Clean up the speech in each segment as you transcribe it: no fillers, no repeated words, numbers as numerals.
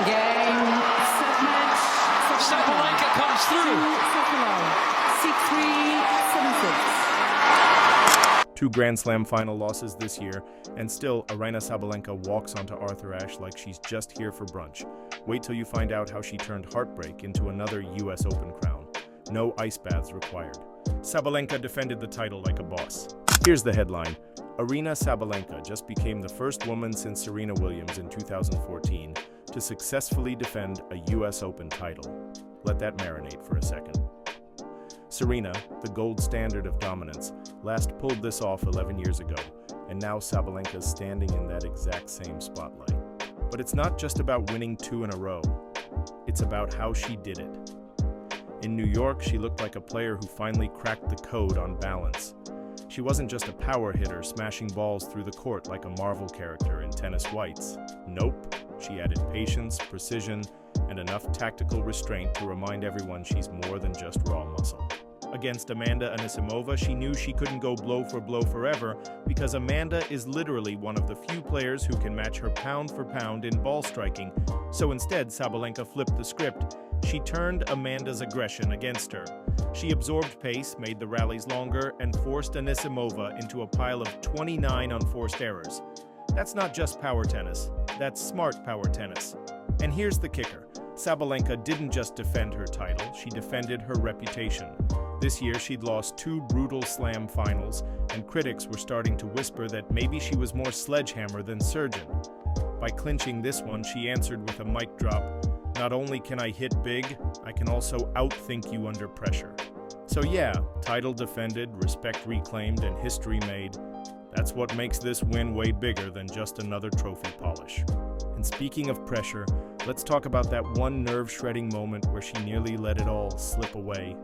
Game, set match. Sabalenka comes through. 6-3, 7-6. 2 Grand Slam final losses this year, and still Aryna Sabalenka walks onto Arthur Ashe like she's just here for brunch. Wait till you find out how she turned heartbreak into another US Open crown. No ice baths required. Sabalenka defended the title like a boss. Here's the headline. Aryna Sabalenka just became the first woman since Serena Williams in 2014 to successfully defend a US Open title. Let that marinate for a second. Serena, the gold standard of dominance, last pulled this off 11 years ago, and now Sabalenka's standing in that exact same spotlight. But it's not just about winning 2 in a row. It's about how she did it. In New York, she looked like a player who finally cracked the code on balance. She wasn't just a power hitter smashing balls through the court like a Marvel character in Tennis Whites. Nope. She added patience, precision, and enough tactical restraint to remind everyone she's more than just raw muscle. Against Amanda Anisimova, she knew she couldn't go blow for blow forever because Amanda is literally one of the few players who can match her pound for pound in ball striking. So instead, Sabalenka flipped the script. She turned Amanda's aggression against her. She absorbed pace, made the rallies longer, and forced Anisimova into a pile of 29 unforced errors. That's not just power tennis, that's smart power tennis. And here's the kicker. Sabalenka didn't just defend her title, she defended her reputation. This year, she'd lost 2 brutal slam finals, and critics were starting to whisper that maybe she was more sledgehammer than surgeon. By clinching this one, she answered with a mic drop. Not only can I hit big, I can also outthink you under pressure. So yeah, title defended, respect reclaimed, and history made. That's what makes this win way bigger than just another trophy polish. And speaking of pressure, let's talk about that one nerve-shredding moment where she nearly let it all slip away.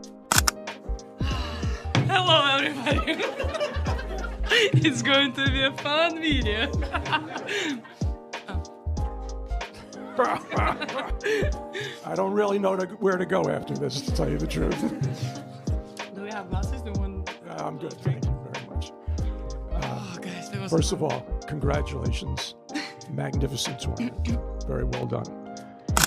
Hello everybody! It's going to be a fun video. I don't really know where to go after this, to tell you the truth. Do we have glasses? I'm good, thank you very much. Guys, that was First fun. of all, congratulations. Magnificent tournament. Very well done.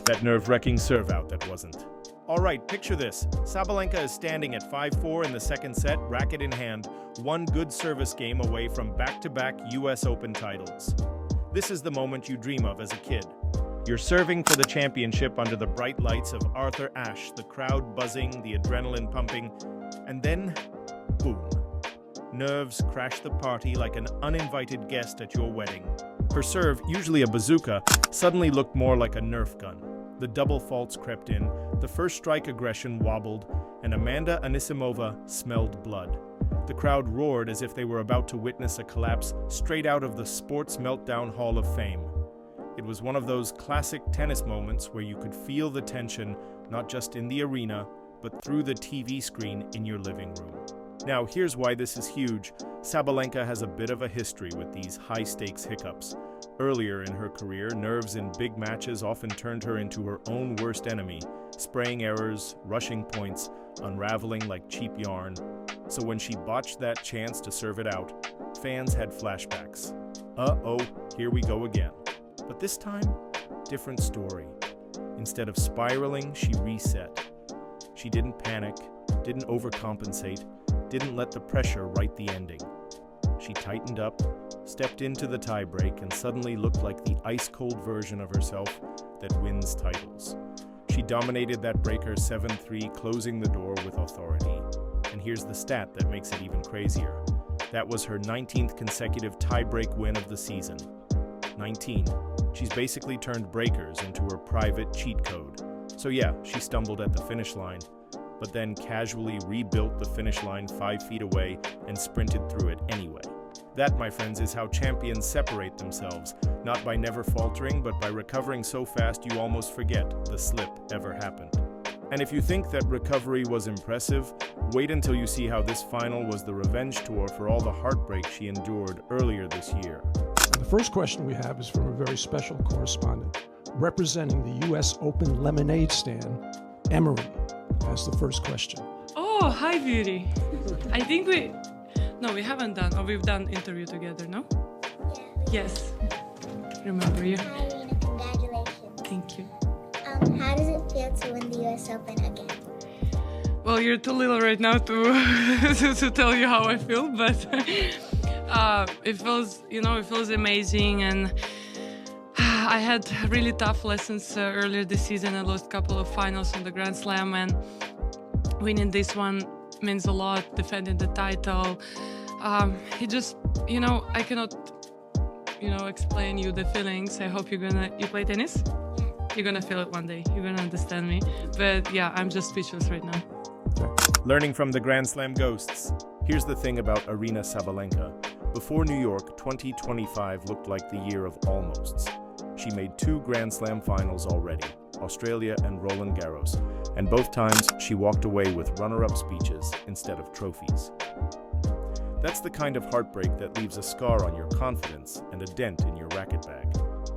That nerve-wracking serve out that wasn't. All right, picture this. Sabalenka is standing at 5-4 in the second set, racket in hand, one good service game away from back-to-back US Open titles. This is the moment you dream of as a kid. You're serving for the championship under the bright lights of Arthur Ashe, the crowd buzzing, the adrenaline pumping, and then, boom. Nerves crash the party like an uninvited guest at your wedding. Her serve, usually a bazooka, suddenly looked more like a Nerf gun. The double faults crept in, the first strike aggression wobbled, and Amanda Anisimova smelled blood. The crowd roared as if they were about to witness a collapse straight out of the Sports Meltdown Hall of Fame. It was one of those classic tennis moments where you could feel the tension not just in the arena, but through the TV screen in your living room. Now, here's why this is huge. Sabalenka has a bit of a history with these high-stakes hiccups. Earlier in her career, nerves in big matches often turned her into her own worst enemy, spraying errors, rushing points, unraveling like cheap yarn. So when she botched that chance to serve it out, fans had flashbacks. Uh-oh, here we go again. But this time, different story. Instead of spiraling, she reset. She didn't panic, didn't overcompensate, didn't let the pressure write the ending. She tightened up, stepped into the tiebreak, and suddenly looked like the ice-cold version of herself that wins titles. She dominated that breaker 7-3, closing the door with authority. And here's the stat that makes it even crazier. That was her 19th consecutive tiebreak win of the season. 19. She's basically turned breakers into her private cheat code. So yeah, she stumbled at the finish line, but then casually rebuilt the finish line 5 feet away and sprinted through it anyway. That, my friends, is how champions separate themselves, not by never faltering, but by recovering so fast you almost forget the slip ever happened. And if you think that recovery was impressive, wait until you see how this final was the revenge tour for all the heartbreak she endured earlier this year. The first question we have is from a very special correspondent. Representing the US Open lemonade stand, Emery has the first question. Oh, hi, Beauty. I think we haven't done, or we've done interview together, no? Yes. remember you. Hi, Aryna, congratulations. Thank you. How does it feel to win the US Open again? Well, you're too little right now to to tell you how I feel, but it feels amazing, and I had really tough lessons earlier this season. I lost a couple of finals on the Grand Slam, and winning this one means a lot. Defending the title, it just, I cannot, explain you the feelings. I hope you play tennis? You're gonna feel it one day. You're gonna understand me. But yeah, I'm just speechless right now. Learning from the Grand Slam ghosts. Here's the thing about Aryna Sabalenka. Before New York, 2025 looked like the year of almosts. She made 2 Grand Slam finals already, Australia and Roland Garros, and both times she walked away with runner-up speeches instead of trophies. That's the kind of heartbreak that leaves a scar on your confidence and a dent in your racket bag.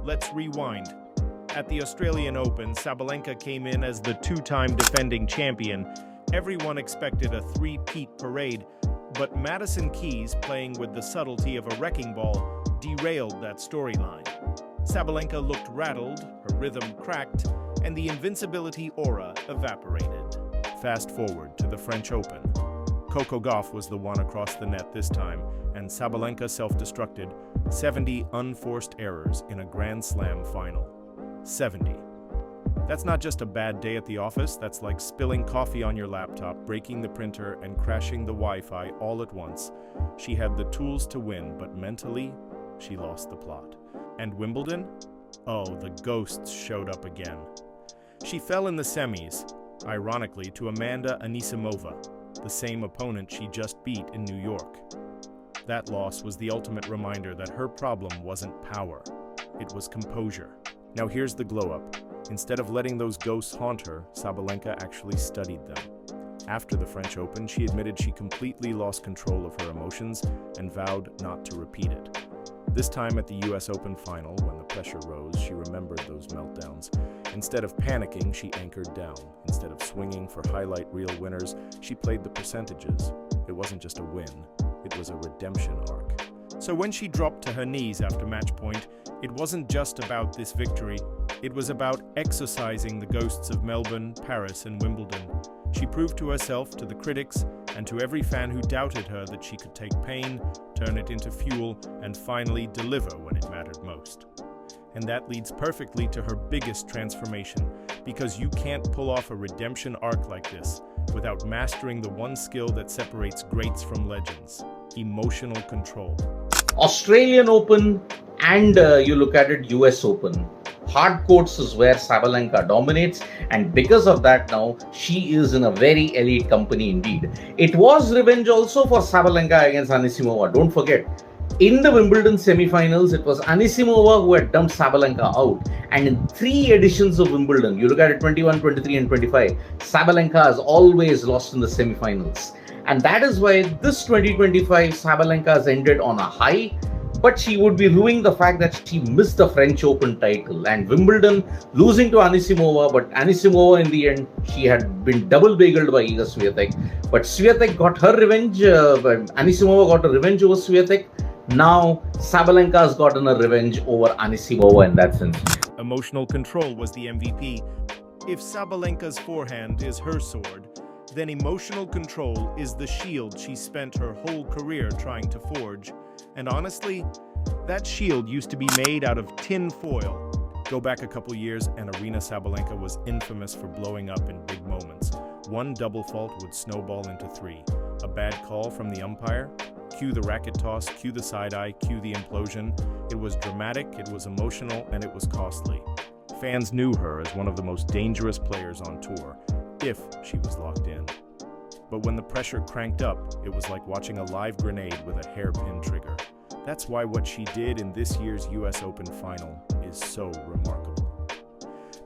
Let's rewind. At the Australian Open, Sabalenka came in as the 2-time defending champion. Everyone expected a 3-peat parade, but Madison Keys, playing with the subtlety of a wrecking ball, derailed that storyline. Sabalenka looked rattled, her rhythm cracked, and the invincibility aura evaporated. Fast forward to the French Open. Coco Gauff was the one across the net this time, and Sabalenka self-destructed 70 unforced errors in a Grand Slam final. 70. That's not just a bad day at the office, that's like spilling coffee on your laptop, breaking the printer, and crashing the Wi-Fi all at once. She had the tools to win, but mentally, she lost the plot. And Wimbledon? Oh, the ghosts showed up again. She fell in the semis, ironically, to Amanda Anisimova, the same opponent she just beat in New York. That loss was the ultimate reminder that her problem wasn't power, it was composure. Now here's the glow-up. Instead of letting those ghosts haunt her, Sabalenka actually studied them. After the French Open, she admitted she completely lost control of her emotions and vowed not to repeat it. This time at the US Open final, when the pressure rose, she remembered those meltdowns. Instead of panicking, she anchored down. Instead of swinging for highlight reel winners, she played the percentages. It wasn't just a win, it was a redemption arc. So when she dropped to her knees after match point, it wasn't just about this victory, it was about exorcising the ghosts of Melbourne, Paris, and Wimbledon. She proved to herself, to the critics, and to every fan who doubted her that she could take pain, turn it into fuel, and finally deliver when it mattered most. And that leads perfectly to her biggest transformation, because you can't pull off a redemption arc like this without mastering the one skill that separates greats from legends: emotional control. Australian Open and you look at it, US Open. Hard courts is where Sabalenka dominates, and because of that now, she is in a very elite company indeed. It was revenge also for Sabalenka against Anisimova. Don't forget, in the Wimbledon semi-finals, it was Anisimova who had dumped Sabalenka out. And in 3 editions of Wimbledon, you look at it 21, 23 and 25, Sabalenka has always lost in the semi-finals. And that is why this 2025 Sabalenka has ended on a high, but she would be ruining the fact that she missed the French Open title. And Wimbledon losing to Anisimova, but Anisimova in the end, she had been double bageled by Iga Swiatek. But Swiatek got her revenge, Anisimova got a revenge over Swiatek. Now Sabalenka has gotten a revenge over Anisimova in that sense. Emotional control was the MVP. If Sabalenka's forehand is her sword, then emotional control is the shield she spent her whole career trying to forge. And honestly, that shield used to be made out of tin foil. Go back a couple years and Aryna Sabalenka was infamous for blowing up in big moments. One double fault would snowball into 3. A bad call from the umpire, cue the racket toss, cue the side eye, cue the implosion. It was dramatic, it was emotional, and it was costly. Fans knew her as one of the most dangerous players on tour, if she was locked in. But when the pressure cranked up, it was like watching a live grenade with a hairpin trigger. That's why what she did in this year's US Open final is so remarkable.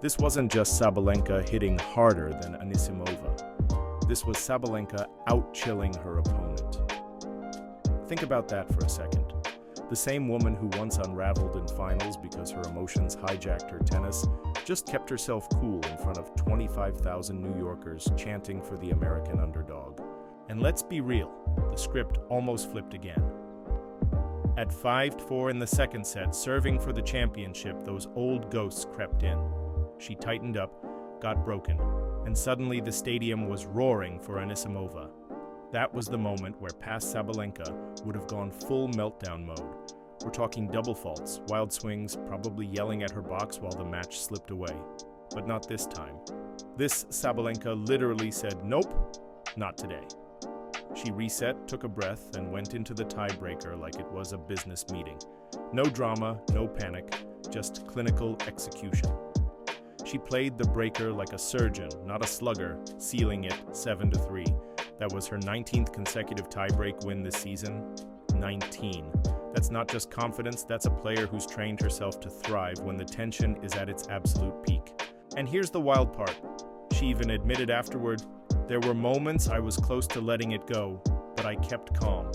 This wasn't just Sabalenka hitting harder than Anisimova. This was Sabalenka out-chilling her opponent. Think about that for a second. The same woman who once unraveled in finals because her emotions hijacked her tennis just kept herself cool in front of 25,000 New Yorkers chanting for the American underdog. And let's be real, the script almost flipped again. At 5-4 in the second set, serving for the championship, those old ghosts crept in. She tightened up, got broken, and suddenly the stadium was roaring for Anisimova. That was the moment where past Sabalenka would have gone full meltdown mode. We're talking double faults, wild swings, probably yelling at her box while the match slipped away. But not this time. This Sabalenka literally said, "Nope, not today." She reset, took a breath, and went into the tiebreaker like it was a business meeting. No drama, no panic, just clinical execution. She played the breaker like a surgeon, not a slugger, sealing it 7-3. That was her 19th consecutive tiebreak win this season. 19. That's not just confidence, that's a player who's trained herself to thrive when the tension is at its absolute peak. And here's the wild part. She even admitted afterward, "There were moments I was close to letting it go, but I kept calm."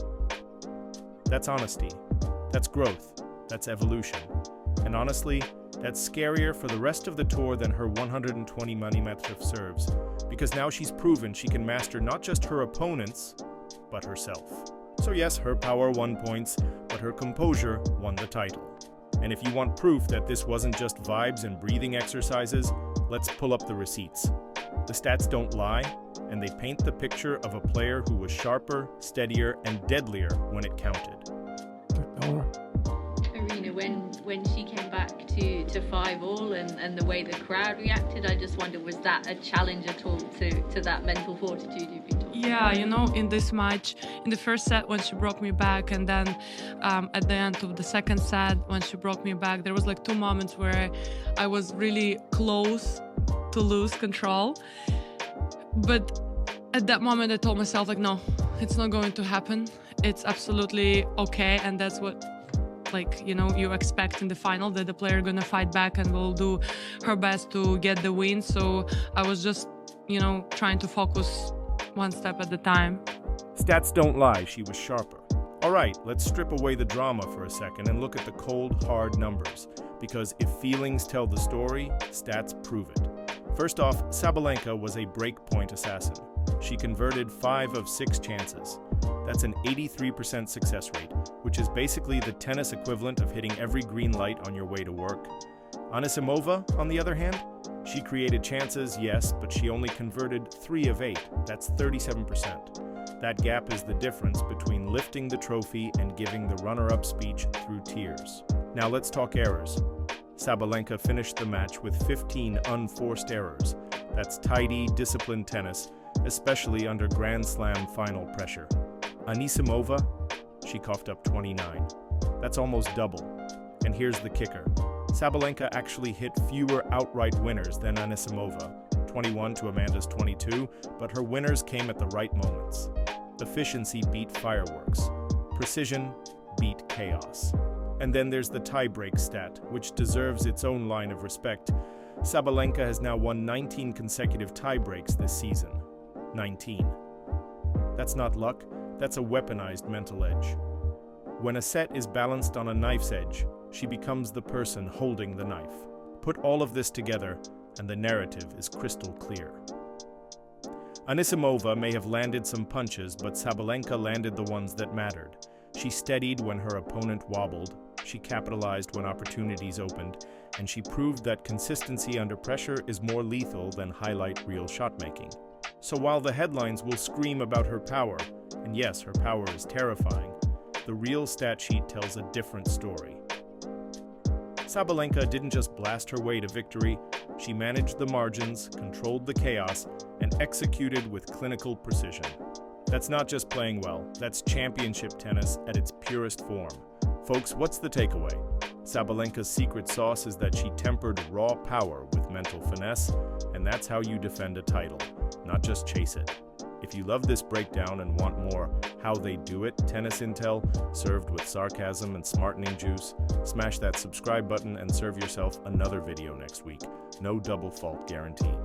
That's honesty. That's growth. That's evolution. And honestly, that's scarier for the rest of the tour than her 120 mm serves, because now she's proven she can master not just her opponents, but herself. So yes, her power won points, but her composure won the title. And if you want proof that this wasn't just vibes and breathing exercises, let's pull up the receipts. The stats don't lie, and they paint the picture of a player who was sharper, steadier, and deadlier when it counted. Aryna, when she came back to 5-all and the way the crowd reacted, I just wonder, was that a challenge at all to that mental fortitude you've been talking Yeah, you know, in this match, in the first set when she brought me back, and then at the end of the second set when she brought me back, there was like 2 moments where I was really close to lose control. But at that moment I told myself, like, no, it's not going to happen. It's absolutely okay, and that's what, like, you know, you expect in the final, that the player gonna fight back and will do her best to get the win. So I was just, you know, trying to focus one step at a time. Stats don't lie, she was sharper. All right, let's strip away the drama for a second and look at the cold, hard numbers. Because if feelings tell the story, stats prove it. First off, Sabalenka was a breakpoint assassin. She converted 5 of 6 chances. That's an 83% success rate, which is basically the tennis equivalent of hitting every green light on your way to work. Anisimova, on the other hand, she created chances, yes, but she only converted 3 of 8. That's 37%. That gap is the difference between lifting the trophy and giving the runner-up speech through tears. Now let's talk errors. Sabalenka finished the match with 15 unforced errors. That's tidy, disciplined tennis, especially under Grand Slam final pressure. Anisimova, she coughed up 29. That's almost double. And here's the kicker. Sabalenka actually hit fewer outright winners than Anisimova, 21 to Amanda's 22, but her winners came at the right moments. Efficiency beat fireworks. Precision beat chaos. And then there's the tiebreak stat, which deserves its own line of respect. Sabalenka has now won 19 consecutive tiebreaks this season. 19. That's not luck, that's a weaponized mental edge. When a set is balanced on a knife's edge, she becomes the person holding the knife. Put all of this together, and the narrative is crystal clear. Anisimova may have landed some punches, but Sabalenka landed the ones that mattered. She steadied when her opponent wobbled, she capitalized when opportunities opened, and she proved that consistency under pressure is more lethal than highlight reel shot-making. So while the headlines will scream about her power, and yes, her power is terrifying, the real stat sheet tells a different story. Sabalenka didn't just blast her way to victory, she managed the margins, controlled the chaos, and executed with clinical precision. That's not just playing well, that's championship tennis at its purest form. Folks, what's the takeaway? Sabalenka's secret sauce is that she tempered raw power with mental finesse, and that's how you defend a title, not just chase it. If you love this breakdown and want more How They Do It tennis intel served with sarcasm and smartening juice, smash that subscribe button and serve yourself another video next week. No double fault guaranteed.